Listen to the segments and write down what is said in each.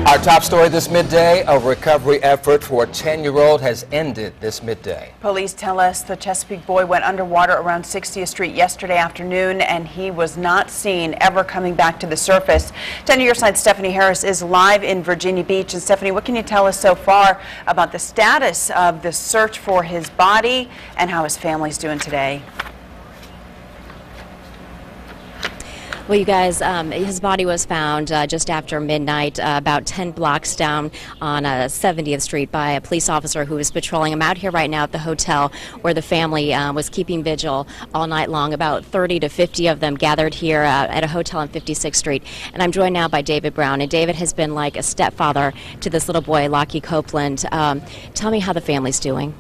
Our top story this midday, a recovery effort for a 10-year-old has ended this midday. Police tell us the Chesapeake boy went underwater around 60th Street yesterday afternoon, and he was not seen ever coming back to the surface. 10 Your Side Stephanie Harris is live in Virginia Beach. And Stephanie, what can you tell us so far about the status of the search for his body and how his family's doing today? Well, you guys, his body was found just after midnight, about 10 blocks down on 70th Street by a police officer who was patrolling. I'm out here right now at the hotel where the family was keeping vigil all night long. About 30 to 50 of them gathered here at a hotel on 56th Street. And I'm joined now by David Brown. And David has been like a stepfather to this little boy, Lockie Copeland. Tell me how the family's doing.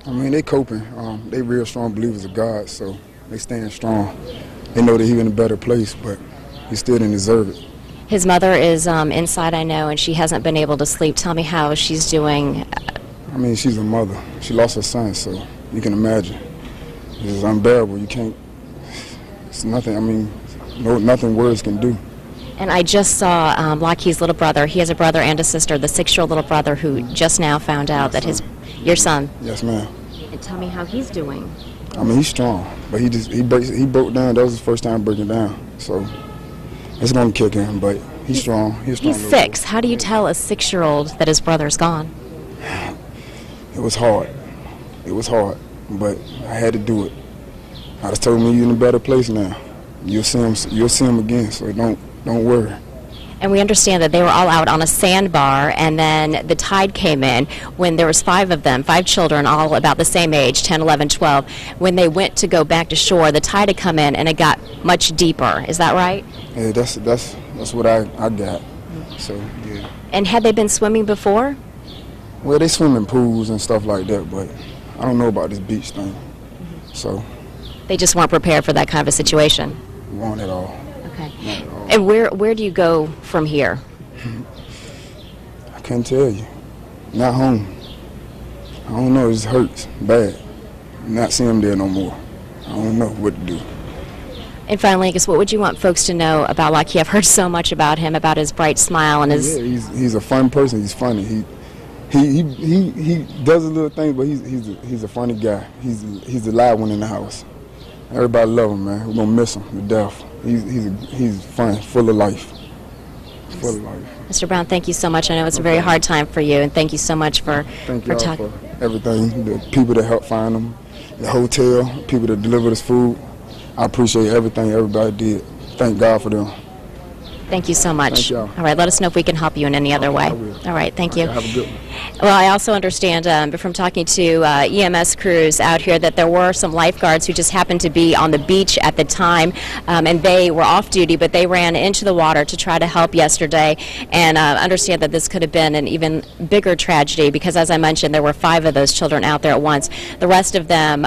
I mean, they coping. They real strong believers of God, so they staying strong. They know that he's in a better place, but he still didn't deserve it. His mother is inside, I know, and she hasn't been able to sleep. Tell me how she's doing. I mean, she's a mother. She lost her son, so you can imagine. It's unbearable. You can't, it's nothing, I mean, nothing words can do. And I just saw Lockie's little brother. He has a brother and a sister, the 6-year-old little brother who just now found out that your son. Yes, ma'am. And tell me how he's doing. I mean, he's strong, but he broke down. That was his first time breaking down, so it's gonna kick him. But he's strong. He's 6. How do you tell a 6-year-old that his brother's gone? It was hard. It was hard, but I had to do it. I just told me you're in a better place now. You'll see him. You'll see him again. So don't worry. And we understand that they were all out on a sandbar, and then the tide came in when there was 5 of them, 5 children, all about the same age, 10, 11, 12. When they went to go back to shore, the tide had come in and it got much deeper. Is that right? Yeah, that's what I got. So yeah. And had they been swimming before? Well, they swim in pools and stuff like that, but I don't know about this beach thing. So they just weren't prepared for that kind of a situation. Want it all. Okay. And where do you go from here? I can't tell you. Not home. I don't know. It just hurts bad. Not seeing him there no more. I don't know what to do. And finally, I guess, what would you want folks to know about Lockie? I've heard so much about him, about his bright smile and his. Yeah, he's a fun person. He's funny. He does a little thing, but he's a funny guy. He's the live one in the house. Everybody love him, man. We're gonna miss him to death. He's fun, full of life. Full of life. Mr. Brown, thank you so much. I know it's a very hard time for you, and thank you so much for talking. For everything, the people that helped find him, the hotel, people that delivered us food. I appreciate everything everybody did. Thank God for them. Thank you so much. Thank y'all. All right, let us know if we can help you in any other way. I will. All right, thank you. Have a good one. Well, I also understand from talking to EMS crews out here that there were some lifeguards who just happened to be on the beach at the time, and they were off duty, but they ran into the water to try to help yesterday, and understand that this could have been an even bigger tragedy because, as I mentioned, there were 5 of those children out there at once. The rest of them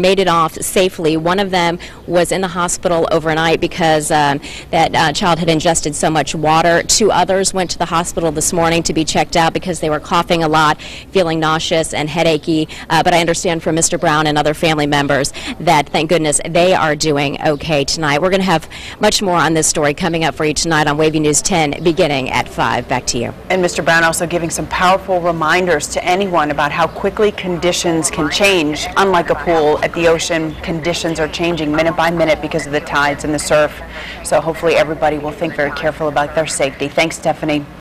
made it off safely. One of them was in the hospital overnight because that child had ingested so much water. 2 others went to the hospital this morning to be checked out because they were coughing a lot, feeling nauseous and headachy. But I understand from Mr. Brown and other family members that, thank goodness, they are doing okay tonight. We're going to have much more on this story coming up for you tonight on Wavy News 10 beginning at 5. Back to you. And Mr. Brown also giving some powerful reminders to anyone about how quickly conditions can change. Unlike a pool at the ocean, conditions are changing minute by minute because of the tides and the surf. So hopefully everybody will think very careful about their safety. Thanks, Stephanie.